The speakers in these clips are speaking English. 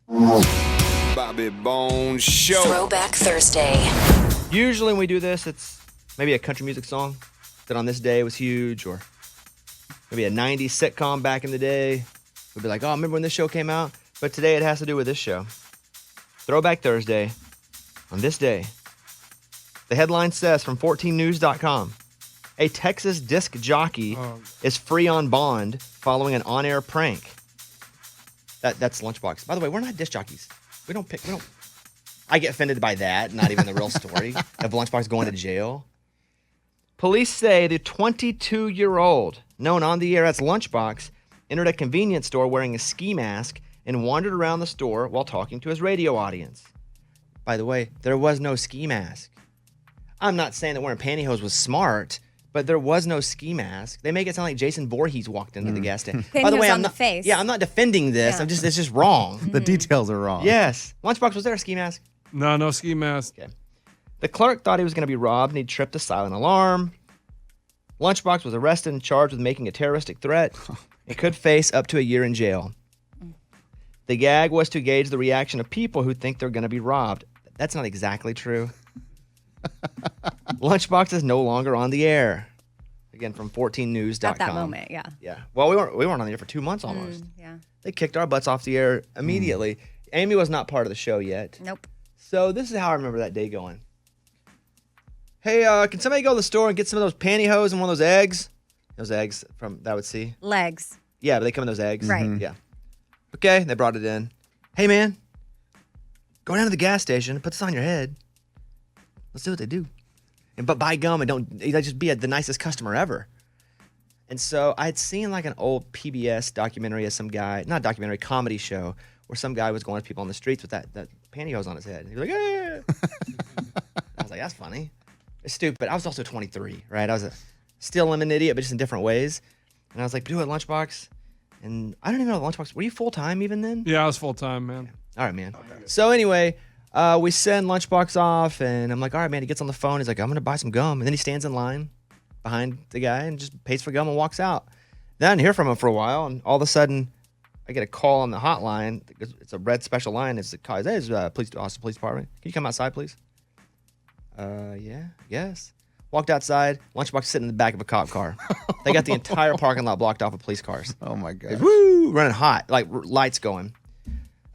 Bobby Bones Show. Throwback Thursday. Usually when we do this, it's maybe a country music song that on this day was huge, or maybe a 90s sitcom back in the day. We'd be like, oh, remember when this show came out? But today it has to do with this show. Throwback Thursday. On this day, the headline says from 14news.com, a Texas disc jockey is free on bond following an on-air prank. That's Lunchbox. By the way, we're not disc jockeys. We don't. I get offended by that, not even the real story of Lunchbox going to jail. Police say the 22-year-old, known on the air as Lunchbox, entered a convenience store wearing a ski mask and wandered around the store while talking to his radio audience. By the way, there was no ski mask. I'm not saying that wearing pantyhose was smart, but there was no ski mask. They make it sound like Jason Voorhees walked into the gas station. By the way, on the face. Yeah, I'm not defending this. Yeah. It's just wrong. The details are wrong. Yes. Lunchbox, was there a ski mask? No ski mask. Okay. The clerk thought he was going to be robbed, and he tripped a silent alarm. Lunchbox was arrested and charged with making a terroristic threat and could face up to a year in jail. The gag was to gauge the reaction of people who think they're going to be robbed. That's not exactly true. Lunchbox is no longer on the air. Again, from 14news.com. At that moment, yeah. Yeah. Well, we weren't on the air for 2 months almost. Yeah. They kicked our butts off the air immediately. Amy was not part of the show yet. Nope. So this is how I remember that day going. Hey, can somebody go to the store and get some of those pantyhose and one of those eggs? Those eggs from that I would see. Legs. Yeah, but they come in those eggs. Right. Yeah. Okay, they brought it in. Hey, man, go down to the gas station and put this on your head. Let's see what they do. But buy gum and don't just be the nicest customer ever. And so I had seen like an old PBS documentary of some guy, not documentary, comedy show, where some guy was going to people on the streets with that pantyhose on his head. And he was like, yeah. I was like, that's funny. It's stupid. I was also 23, right? I was still an idiot, but just in different ways. And I was like, do it, Lunchbox. And I don't even know Lunchbox. Were you full-time even then? Yeah, I was full-time, man. All right, man. So anyway, we send Lunchbox off, and I'm like, all right, man. He gets on the phone. He's like, I'm going to buy some gum. And then he stands in line behind the guy and just pays for gum and walks out. Then I didn't hear from him for a while, and all of a sudden, I get a call on the hotline. It's a red special line. It's the call. Hey, it's Austin Police Department. Can you come outside, please? Yeah, yes. Walked outside. Lunchbox sitting in the back of a cop car. They got the entire parking lot blocked off with police cars. Oh my god. Woo! Running hot, like lights going.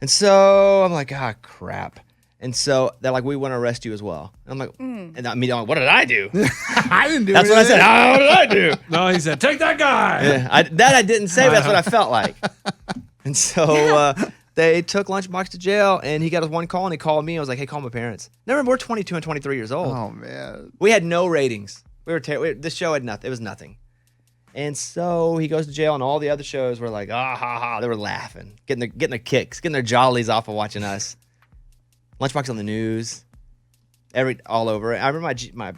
And so I'm like, crap. And so they're like, we want to arrest you as well. And I'm like, and I mean, what did I do? I didn't do That's what I said. What did I do? No, he said, take that guy. Yeah, I didn't say, but that's what I felt like. And so they took Lunchbox to jail, and he got his one call, and he called me. I was like, hey, call my parents. Now remember, we're 22 and 23 years old. Oh, man. We had no ratings. This show had nothing. It was nothing. And so he goes to jail, and all the other shows were like, ah, ha, ha. They were laughing, getting their kicks, getting their jollies off of watching us. Lunchbox on the news, all over. I remember my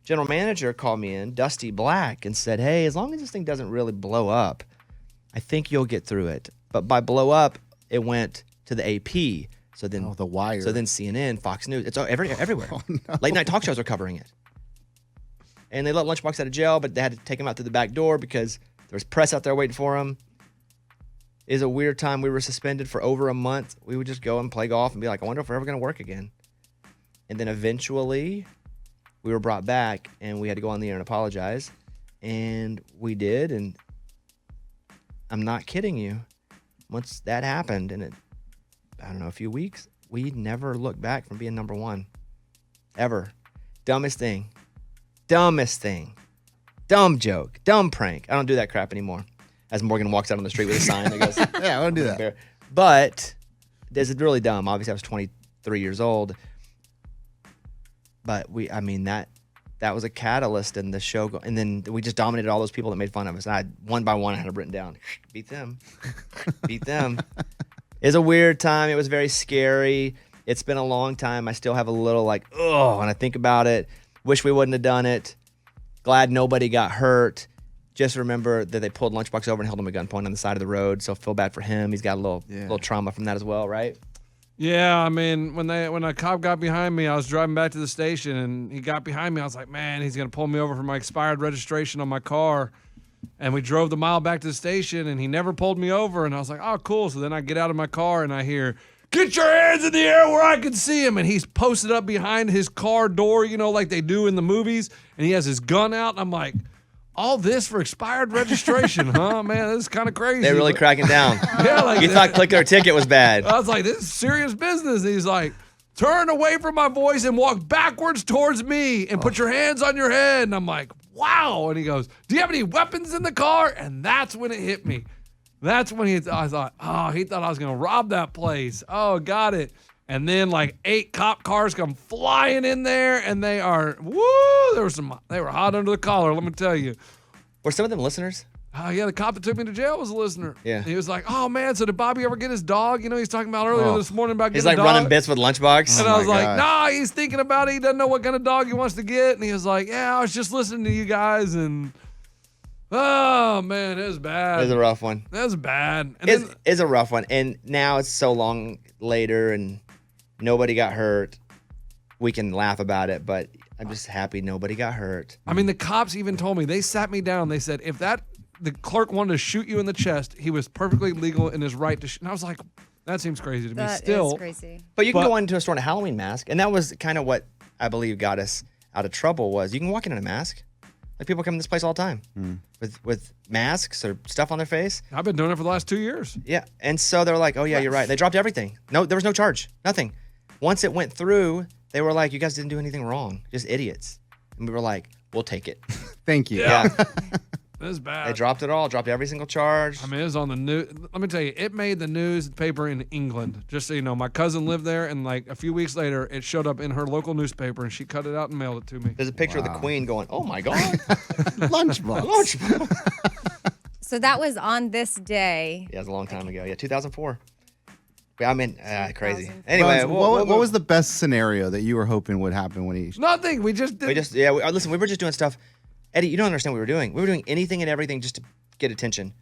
general manager called me in, Dusty Black, and said, hey, as long as this thing doesn't really blow up, I think you'll get through it. But by blow up, it went to the AP. So then, The Wire. So then CNN, Fox News, it's everywhere. Oh, no. Late night talk shows are covering it. And they let Lunchbox out of jail, but they had to take him out through the back door because there was press out there waiting for him. It was a weird time. We were suspended for over a month. We would just go and play golf and be like, I wonder if we're ever going to work again. And then eventually we were brought back, and we had to go on the air and apologize. And we did, and I'm not kidding you. Once that happened, and I don't know, a few weeks, we never looked back from being number one. Ever. Dumbest thing. Dumb joke. Dumb prank. I don't do that crap anymore. As Morgan walks out on the street with a sign that goes, yeah, I don't do that. But it's really dumb. Obviously, I was 23 years old. But that was a catalyst in the show. And then we just dominated all those people that made fun of us. And one by one, I had it written down. Beat them. Beat them. It was a weird time. It was very scary. It's been a long time. I still have a little when I think about it. Wish we wouldn't have done it. Glad nobody got hurt. Just remember that they pulled Lunchbox over and held him at gunpoint on the side of the road. So feel bad for him. He's got a little trauma from that as well, right? Yeah, I mean, when a cop got behind me, I was driving back to the station, and he got behind me. I was like, man, he's going to pull me over for my expired registration on my car. And we drove the mile back to the station, and he never pulled me over. And I was like, oh, cool. So then I get out of my car, and I hear, get your hands in the air where I can see him. And he's posted up behind his car door, like they do in the movies. And he has his gun out. And I'm like, all this for expired registration, huh? Man, this is kind of crazy. They're really cracking down. Yeah, like you thought click their ticket was bad. I was like, this is serious business. And he's like, turn away from my voice and walk backwards towards me and put your hands on your head. And I'm like, wow. And he goes, do you have any weapons in the car? And that's when it hit me. That's when I thought, he thought I was going to rob that place. Oh, got it. And then like 8 cop cars come flying in there, and they are, they were hot under the collar, let me tell you. Were some of them listeners? Yeah, the cop that took me to jail was a listener. Yeah. He was like, oh, man, so did Bobby ever get his dog? He's talking about earlier this morning about getting He's like a dog. running bits with Lunchbox. And I was like, nah, he's thinking about it. He doesn't know what kind of dog he wants to get. And he was like, yeah, I was just listening to you guys. And, oh, man, it was bad. It was a rough one. That was bad. And It's a rough one. And now it's so long later and nobody got hurt. We can laugh about it, but I'm just happy nobody got hurt. I mean, the cops even told me, they sat me down. They said, if the clerk wanted to shoot you in the chest, he was perfectly legal in his right to shoot. And I was like, that seems crazy to me. That Still, is crazy. But you can go into a store in a Halloween mask, and that was kind of what I believe got us out of trouble was you can walk in a mask. Like people come to this place all the time with masks or stuff on their face. I've been doing it for the last 2 years. Yeah, and so they're like, oh yeah, you're right. They dropped everything. No, there was no charge, nothing. Once it went through, they were like, you guys didn't do anything wrong, just idiots. And we were like, we'll take it. Thank you. Yeah. It was bad. They dropped it all, dropped every single charge. I mean, it was on the news. Let me tell you, it made the newspaper in England. Just so you know, my cousin lived there, and like a few weeks later, it showed up in her local newspaper, and she cut it out and mailed it to me. There's a picture of the Queen going, oh my God. Lunchbox. So that was on this day. Yeah, it was a long time ago. Yeah, 2004. Yeah, I mean, crazy. 2004. Anyway, what was the best scenario that you were hoping would happen when he? Nothing. We just did. Listen, we were just doing stuff. Eddie, you don't understand what we were doing. We were doing anything and everything just to get attention.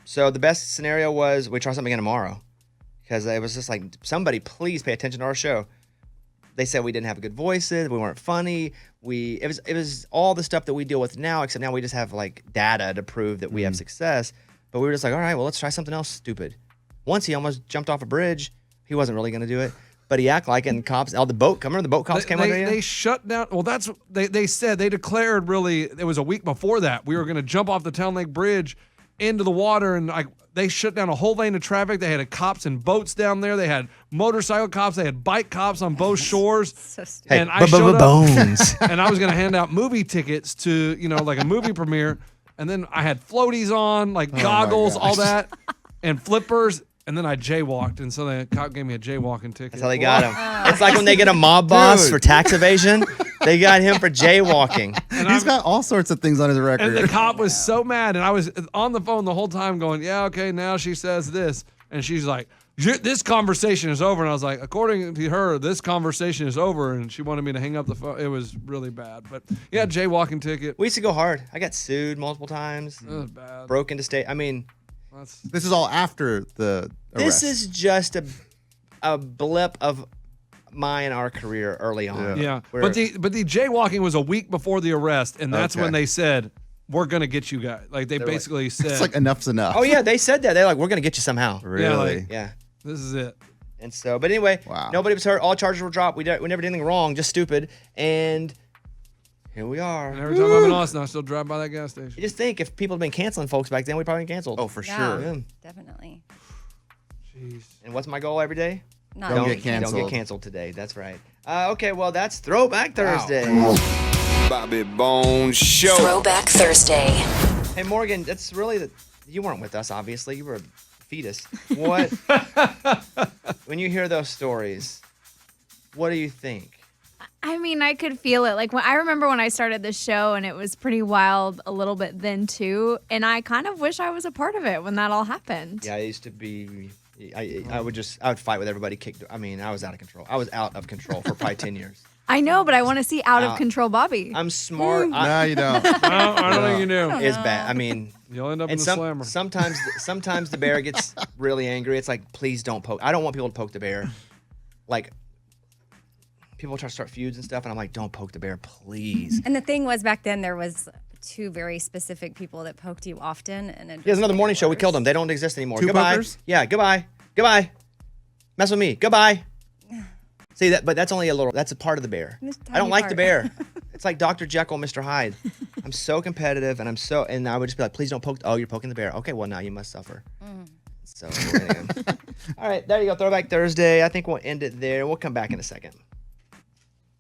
So the best scenario was we try something again tomorrow. Because it was just like, somebody please pay attention to our show. They said we didn't have good voices, we weren't funny. It was all the stuff that we deal with now, except now we just have like data to prove that we have success. But we were just like, all right, well, let's try something else stupid. Once he almost jumped off a bridge. He wasn't really going to do it. But he acted like it, and cops, remember the boat cops came on radio? They shut down. Well, that's they said. They declared really, it was a week before that. We were going to jump off the Town Lake Bridge into the water, and they shut down a whole lane of traffic. They had cops and boats down there. They had motorcycle cops. They had bike cops on both shores. So stupid. And I showed up, and I was going to hand out movie tickets to, like a movie premiere. And then I had floaties on, like goggles, all that, and flippers. And then I jaywalked, and so the cop gave me a jaywalking ticket. That's how they got him. It's like when they get a mob boss for tax evasion, they got him for jaywalking. And he's got all sorts of things on his record. And the cop was so mad, and I was on the phone the whole time going, yeah, okay, now she says this. And she's like, this conversation is over. And I was like, according to her, this conversation is over. And she wanted me to hang up the phone. It was really bad. But yeah, jaywalking ticket. We used to go hard. I got sued multiple times. It was bad. Broke into state. I mean, this is all after the arrest. This is just a blip of my and our career early on. Yeah. But the jaywalking was a week before the arrest, and that's when they said, we're going to get you guys. Like, they basically said. It's like enough's enough. Oh, yeah, they said that. They're like, we're going to get you somehow. Really? Yeah. This is it. And so, but anyway, nobody was hurt. All charges were dropped. We never did anything wrong, just stupid. And here we are. And every time I'm in Austin, I still drive by that gas station. You just think if people had been canceling folks back then, we'd probably been canceled. Oh, for Yeah, sure. Yeah. Definitely. Jeez. And what's my goal every day? Don't get canceled. Don't get canceled today. That's right. Okay, well, that's Throwback Thursday. Bobby Bones Show. Throwback Thursday. Hey, Morgan, that's really you weren't with us, obviously. You were a fetus. What? When you hear those stories, what do you think? I mean, I could feel it. Like, I remember when I started the show, and it was pretty wild a little bit then, too. And I kind of wish I was a part of it when that all happened. Yeah, I used to be. I would fight with everybody. I was out of control. I was out of control for probably 10 years. I know, but I want to see out of control Bobby. I'm smart. No, you don't. I don't think you do. It's bad. I mean, You'll end up in the slammer. Sometimes the bear gets really angry. It's like, please don't poke. I don't want people to poke the bear. Like, people try to start feuds and stuff, and I'm like, don't poke the bear, please. And the thing was, back then there was 2 very specific people that poked you often, and it There's another just morning made it show. We worse. killed them. They don't exist anymore. 2 Goodbye. pokers? Yeah, goodbye. Goodbye. Mess with me. Goodbye. See that, but that's only a little. That's a part of the bear. This I don't tiny like the part. bear. It's like Dr. Jekyll, Mr. Hyde. I'm so competitive, and I would just be like, please don't poke. Oh, you're poking the bear. Okay, well now you must suffer. So, anyway. All right, there you go. Throwback Thursday. I think we'll end it there. We'll come back in a second.